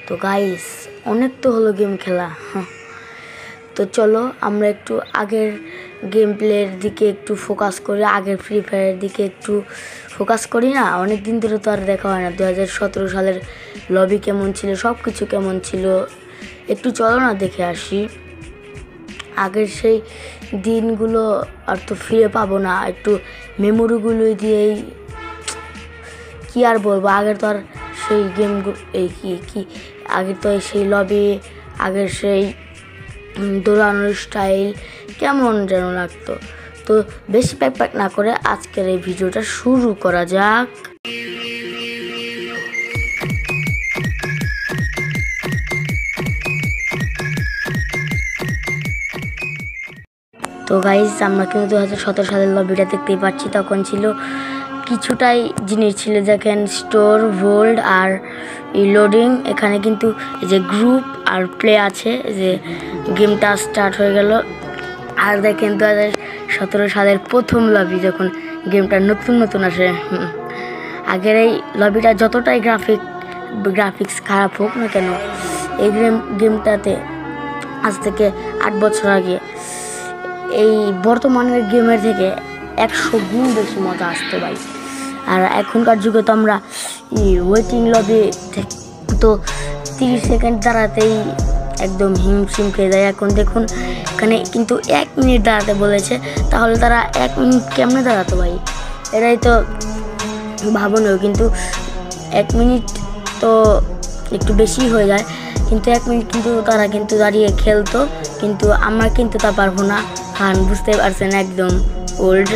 তো গাইস অনেক তো হলো গেম খেলা। তো চলো আমরা একটু আগের গেম প্লের দিকে একটু ফোকাস করি, আগের ফ্রি ফায়ারের দিকে একটু ফোকাস করি না। অনেক দিন ধরে তো আর দেখা হয় না। 2017 সালের লবি কেমন ছিল, সব কিছু কেমন ছিল, একটু চলো না দেখে আসি। আগের সেই দিনগুলো আর তো ফিরে পাবো না। একটু মেমোরিগুলো দিয়েই কি আর বলবো। আগের তো আর সেই গেমগুলো এই কি আগের তো সেই লবি, আগের সেই দৌড়ানোর স্টাইল কেমন যেন লাগতো। তো বেশি প্যাক না করে আজকের এই ভিডিওটা শুরু করা যাক। তো গাইস আমরা কিন্তু 2017 সালের লবিটা দেখতেই পাচ্ছি। তখন ছিল কিছুটাই জিনিস ছিল, দেখেন স্টোর, ভোল্ড আর লোডিং। এখানে কিন্তু এই যে গ্রুপ আর প্লে আছে, যে গেমটা স্টার্ট হয়ে গেল। আর দেখেন 2017 সালের প্রথম লবি, যখন গেমটা নতুন আসে। আগের এই লবিটা যতটাই গ্রাফিক্স খারাপ হোক না কেন, এই গেমটাতে আজ থেকে 8 বছর আগে এই বর্তমানের গেমের থেকে 100 গুণ বেশি মজা আসতো ভাই। আর এখনকার যুগে তো আমরা ওয়েটিং লবি তো 30 সেকেন্ড দাঁড়াতেই একদম হিমশিম খেয়ে যায়। এখন দেখুন এখানে কিন্তু 1 মিনিট দাঁড়াতে বলেছে, তাহলে তারা 1 মিনিট কেমনে দাঁড়াতো ভাই? এরাই তো ভাবনীয়। কিন্তু 1 মিনিট তো একটু বেশি হয়ে যায়, কিন্তু 1 মিনিট কিন্তু তারা কিন্তু দাঁড়িয়ে খেলতো। কিন্তু আমরা কিন্তু তা পারবো না, কারণ বুঝতে পারছেন একদম ওল্ড।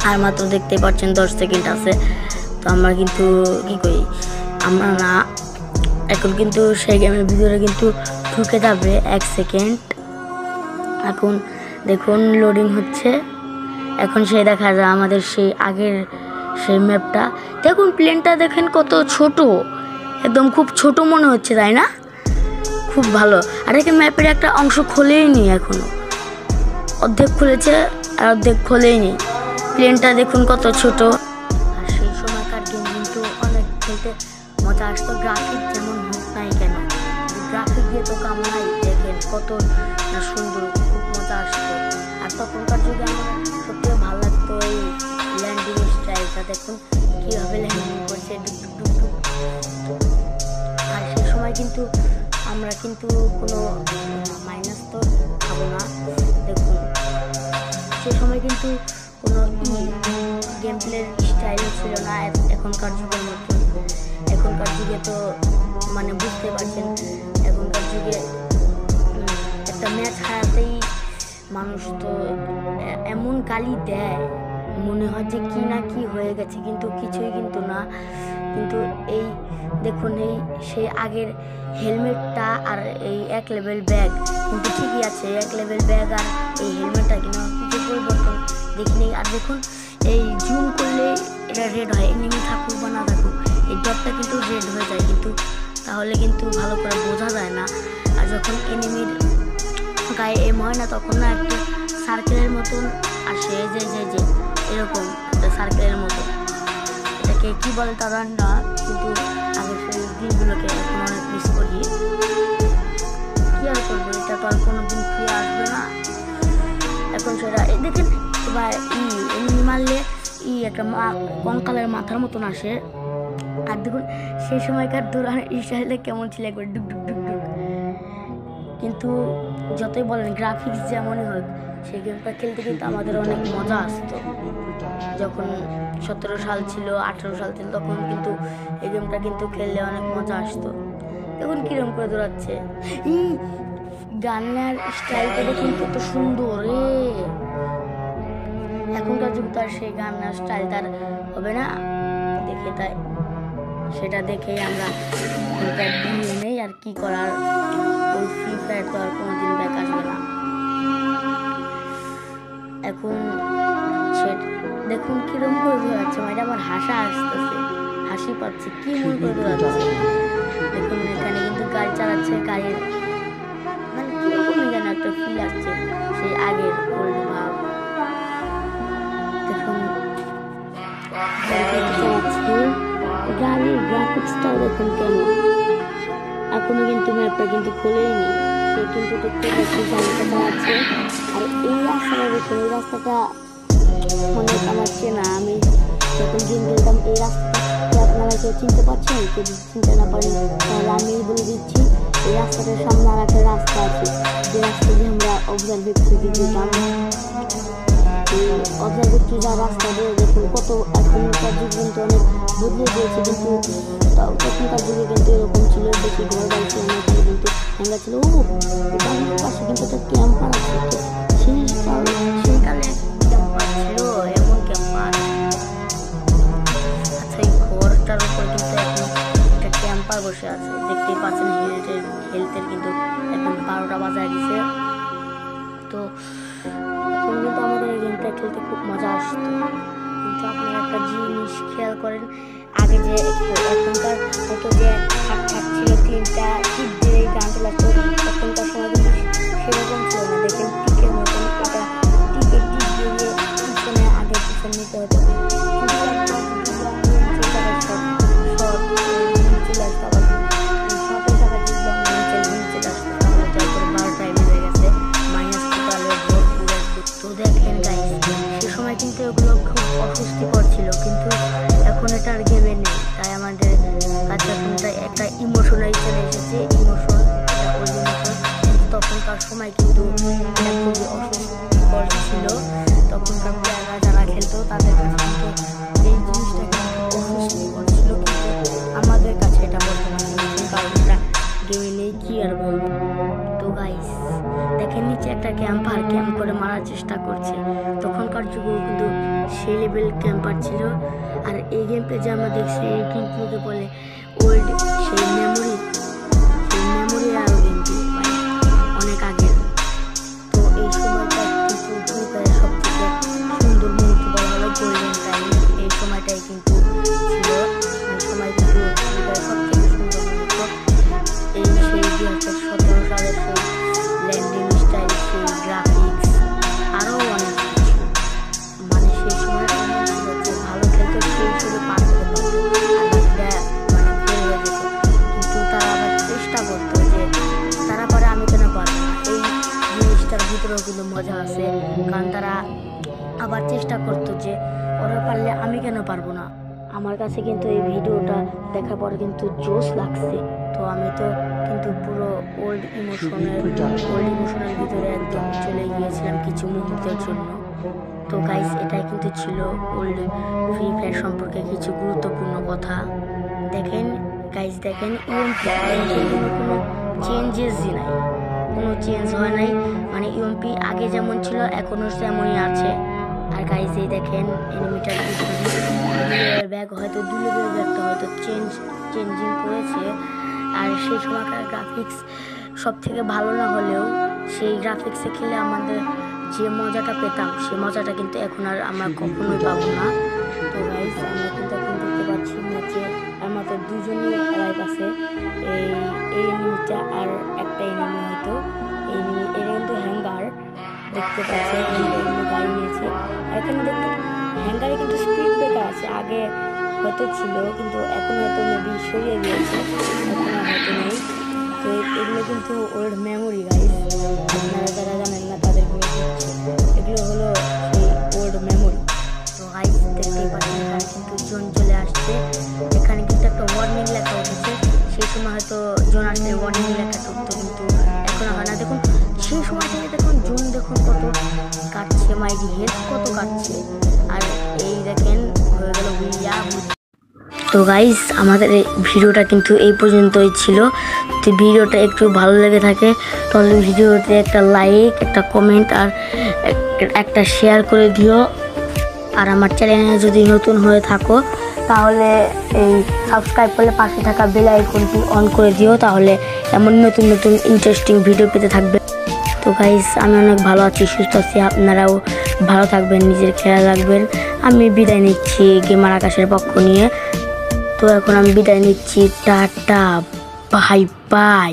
আর মাত্র দেখতে পাচ্ছেন 10 সেকেন্ড আছে। তো আমরা কিন্তু কি করি, আমরা না এখন কিন্তু সেই গেমের ভিতরে কিন্তু ঢুকে যাবে 1 সেকেন্ড। এখন দেখুন লোডিং হচ্ছে। এখন সেই দেখা যায় আমাদের সেই আগের সেই ম্যাপটা। দেখুন প্লেনটা দেখেন কত ছোট, একদম খুব ছোট মনে হচ্ছে, তাই না? খুব ভালো। আর এখানে ম্যাপের একটা অংশ খোলেই নি, এখনো অর্ধেক খুলেছে আর অর্ধেক খোলেই নি। প্লেনটা দেখুন কত ছোট। আর সেই সময়কার গেম কিন্তু অনেক খেলতে মজা আসতো। গ্রাফিক যেমন হোক নাই কেন, গ্রাফিক দিয়ে তো কাম নাই। দেখেন কত না সুন্দর, খুব মজা আসতো। আর তখনকার যুগে আমার সত্যিও ভালো লাগতো এই ল্যান্ডিং স্টাইলটা। দেখুন কীভাবে ল্যান্ডিং করছে, ডুক। আর সেই সময় কিন্তু আমরা কিন্তু কোনো মাইনাস তো খাবো না। দেখুন সেই সময় কিন্তু কোনো গেম প্লের স্টাইল ছিল না এখনকার যুগের মতন। এখনকার যুগে তো মানে বুঝতে পারছেন, এখনকার যুগে একটা ম্যাচ হারাতেই মানুষ তো এমন গালি দেয়, মনে হয় যে কি না কি হয়ে গেছে, কিন্তু কিছুই কিন্তু না। কিন্তু এই দেখুন এই সেই আগের হেলমেটটা আর এই 1 লেভেল ব্যাগ কিন্তু ঠিকই আছে। 1 লেভেল ব্যাগ আর এই হেলমেটটা কিন্তু কিছু পরিবর্তন দেখিনি। আর দেখুন এই জুম করলে এটা রেড হয়, এনিমি থাকুক বা না থাকুক এই ডটটা কিন্তু রেড হয়ে যায়, কিন্তু তাহলে কিন্তু ভালো করে বোঝা যায় না। আর যখন এনিমির গায়ে এম হয় না, তখন না একটা সার্কেলের মতন আসে, যে এরকম একটা সার্কেলের মতন। এটাকে কি বলে তারা না, কিন্তু আগের সেই দিনগুলোকে এখন অনেক মিস করি। কি আর করবো, এটা তো আর কোনোদিন ফিরে আসবে না। এখন সেটা দেখেন এবার এমনি মারলে একটা কঙ্কালের মাথার মতন আসে। আর দেখুন সেই সময়কার দৌড়ানোর স্টাইলটা কেমন ছিল, একবার ডুক। কিন্তু যতই বলেন গ্রাফিক্স যেমনই হোক, সেই গেমটা খেলতে কিন্তু আমাদের অনেক মজা আসতো। যখন 17 সাল ছিল, 18 সাল ছিল, তখন কিন্তু এই গেমটা কিন্তু খেললে অনেক মজা আসতো। দেখুন কিরম করে দৌড়াচ্ছে, গানের স্টাইলটা দেখুন কত সুন্দর। এখনকার যুগ তো আর সেই গানের স্টাইল তার হবে না দেখে, তাই সেটা দেখেই আমরা নেই। আর কি করার, ওই ফ্রি ফায়ার তো আর কোনোদিন ব্যাক আসবে না। এখন দেখুন কিরম করে দৌড়াচ্ছে, মানে আমার হাসি পাচ্ছে, কি মনে করে দৌড়াচ্ছে। দেখুন এখানে কিন্তু গাড়ি চালাচ্ছে, গাড়ির মানে কিরকমই যেন একটা ফিল আসছে, সেই আগের ওল্ড ভাব। দেখুন গাড়ির গ্রাফিক্সটাও দেখুন কেমন, গেটটা কিন্তু খোলেইনি। সে কিন্তু দেখতে পাচ্ছি জানতে পারছে। আর এই রাস্তাটা দেখুন, এই রাস্তাটা অনেক আমার চেনা। আমি যখন গেম খেলতাম এই রাস্তাটা আপনারা কেউ চিনতে পারছেন? কেউ চিনতে না পারেন তাহলে আমি বলে দিচ্ছি, এই রাস্তাটার সামনে আর একটা রাস্তা আছে, যে রাস্তা দিয়ে আমরা অবজারভেটরি যেতাম। অবজারভেটরি যা রাস্তা দিয়ে দেখুন কত এখনকার যুগ কিন্তু অনেক বদলে গিয়েছে, কিন্তু তখনকার যুগে কিন্তু এরকম ছিল, বেশি ঘর বাড়ি ছিল না, এখানে কিন্তু হ্যাঙ্গা ছিল। বাড়ির পাশে কিন্তু একটা ক্যাম্পার আছে, সেই কালে ক্যাম্পার ছিল, এমন ক্যাম্পার। আচ্ছা, এই ঘরটার উপর কিন্তু এখন একটা ক্যাম্পার বসে আছে, দেখতেই পাচ্ছেন। হেলথের কিন্তু এখন 12টা বাজায় দিছে। তো এখন কিন্তু আমাদের এই গেমটা খেলতে খুব মজা আসতো। কিন্তু আপনারা একটা জিনিস খেয়াল করেন, আগে যে এখনকার মতো যে থাক ছিল 3টা টিপ দিয়ে গান চলাতো, তখনকার সময় কিন্তু সেরকম ছিল না। দেখেন টিকের মতন, এটা টিপে টিপ দিয়ে পিছনে আগে পিছনে নিতে হতো। কিন্তু এগুলো খুব অস্বস্তিকর ছিল, কিন্তু এখন এটা আর গেমে নেই। তাই আমাদের কাছে এখন একটা ইমোশনাল চলে এসেছে, ইমোশন তখনকার সময় কিন্তু এটা খুবই অস্বস্তিকর ছিল। তখনকার প্লেয়াররা যারা খেলতো তাদের কাছে কিন্তু এই জিনিসটা কিন্তু অস্বস্তিকর ছিল, কিন্তু আমাদের কাছে এটা বর্তমানে কারণ এটা গেমে নেই, কি আর বলবো। তো গাইস দেখেন নিচে একটা ক্যাম্পার ক্যাম্প করে মারার চেষ্টা করছে। তখনকার যুগেও কিন্তু সেই লেভেল ক্যাম্পার ছিল। আর এই গেমটা যে আমরা দেখছি, এই গেমগুলোকে বলে ওল্ড, সেই মেমোরি আরও কিন্তু অনেক আগের। তো এই সময়টা কিন্তু সব থেকে সুন্দর মুহূর্ত বলা হলো গোল্ডেন টাইম। এই সময়টাই কিন্তু ছিল, এই সময় কিন্তু সব থেকে সুন্দর মুহূর্ত। এই সেই 2017 সালের সেই ল্যান্ডিং স্টাইল, সেই গ্রাফিক্স, আরও অনেক কিছু। মানে সেই সময় ভালো খেলতে সেই শুধু পার হতে পারতো, আর বাকিটা মানে ফেল হয়ে যেত। কিন্তু তারা আবার চেষ্টা করতো যে তারা পারে, আমি কেন পারবো না। এই জিনিসটার ভিতরেও কিন্তু মজা আছে, কারণ তারা আবার চেষ্টা করতো যে ওরা পারলে আমি কেন পারবো না। আমার কাছে কিন্তু এই ভিডিওটা দেখার পরে কিন্তু জোশ লাগছে। তো আমি তো কিন্তু পুরো ওল্ড ইমোশনের ভিতরে একদম চলে গিয়েছিলাম কিছু মুহূর্তের জন্য। তো গাইস এটাই কিন্তু ছিল ওল্ড ফ্রি ফায়ার সম্পর্কে কিছু গুরুত্বপূর্ণ কথা। দেখেন গাইস, দেখেন কোনো চেঞ্জেসই নাই, কোনো চেঞ্জ হয় নাই। মানে ইউএমপি আগে যেমন ছিল এখনও তেমনই আছে। আর গাইস এই দেখেন এনিমিটার ব্যাগ হয়তো 2 লেভেল ব্যাগটা হয়তো চেঞ্জিং করেছে। আর সেই সময়কার গ্রাফিক্স সব থেকে ভালো না হলেও সেই গ্রাফিক্সে খেলে আমাদের যে মজাটা পেতাম, সেই মজাটা কিন্তু এখন আর আমরা কখনোই পাবো না। তো গাইস আমরা কিন্তু এখন দেখতে পাচ্ছি ম্যাচে আমাদের 2জনই লাইভ আছে, এই এনিমিটা আর একটা এনিমি হয়তো এটা কিন্তু হ্যাঙ্গার দেখতে পাচ্ছি, গাড়ি নিয়েছে। এখানে দেখতে হ্যাঙ্গারে কিন্তু স্পিড ব্রেকার আছে, আগে হয়তো ছিল কিন্তু এখন হয়তো মেবি সরিয়ে দিয়েছে, এখন হয়তো নেই। তো এগুলো কিন্তু ওল্ড মেমোরি গাইস, আপনারা যারা জানেন না তাদের এগুলো হলো সেই ওল্ড মেমোরি। তো গাইস দেখতেই পাচ্ছেন এখানে কিন্তু জোন চলে আসছে, এখানে কিন্তু একটা ওয়ার্নিং লেখা উঠেছে। সেই সময় হয়তো জোন আসলে ওয়ার্নিং লেখা উঠতো, কিন্তু এখন হয় না। দেখুন সেই সময় থেকে দেখুন জোন দেখুন কত কাটছে, মাইডি হেলথ কত কাটছে। আর এই দেখেন হয়ে গেল উইয়া। তো গাইস আমাদের এই ভিডিওটা কিন্তু এই পর্যন্তই ছিল। তো ভিডিওটা একটু ভালো লেগে থাকে তাহলে ভিডিওতে একটা লাইক, একটা কমেন্ট আর একটা শেয়ার করে দিও। আর আমার চ্যানেলে যদি নতুন হয়ে থাকো তাহলে এই সাবস্ক্রাইব করলে পাশে থাকা বেল আইকনটি অন করে দিও, তাহলে এমন নতুন নতুন ইন্টারেস্টিং ভিডিও পেতে থাকবে। তো গাইস আমি অনেক ভালো আছি, সুস্থ আছি, আপনারাও ভালো থাকবেন, নিজের খেয়াল রাখবেন। আমি বিদায় নিচ্ছি গেমার আকাশের পক্ষ নিয়ে। তো এখন আমি বিদায় নিচ্ছি, টাটা, বাই বাই।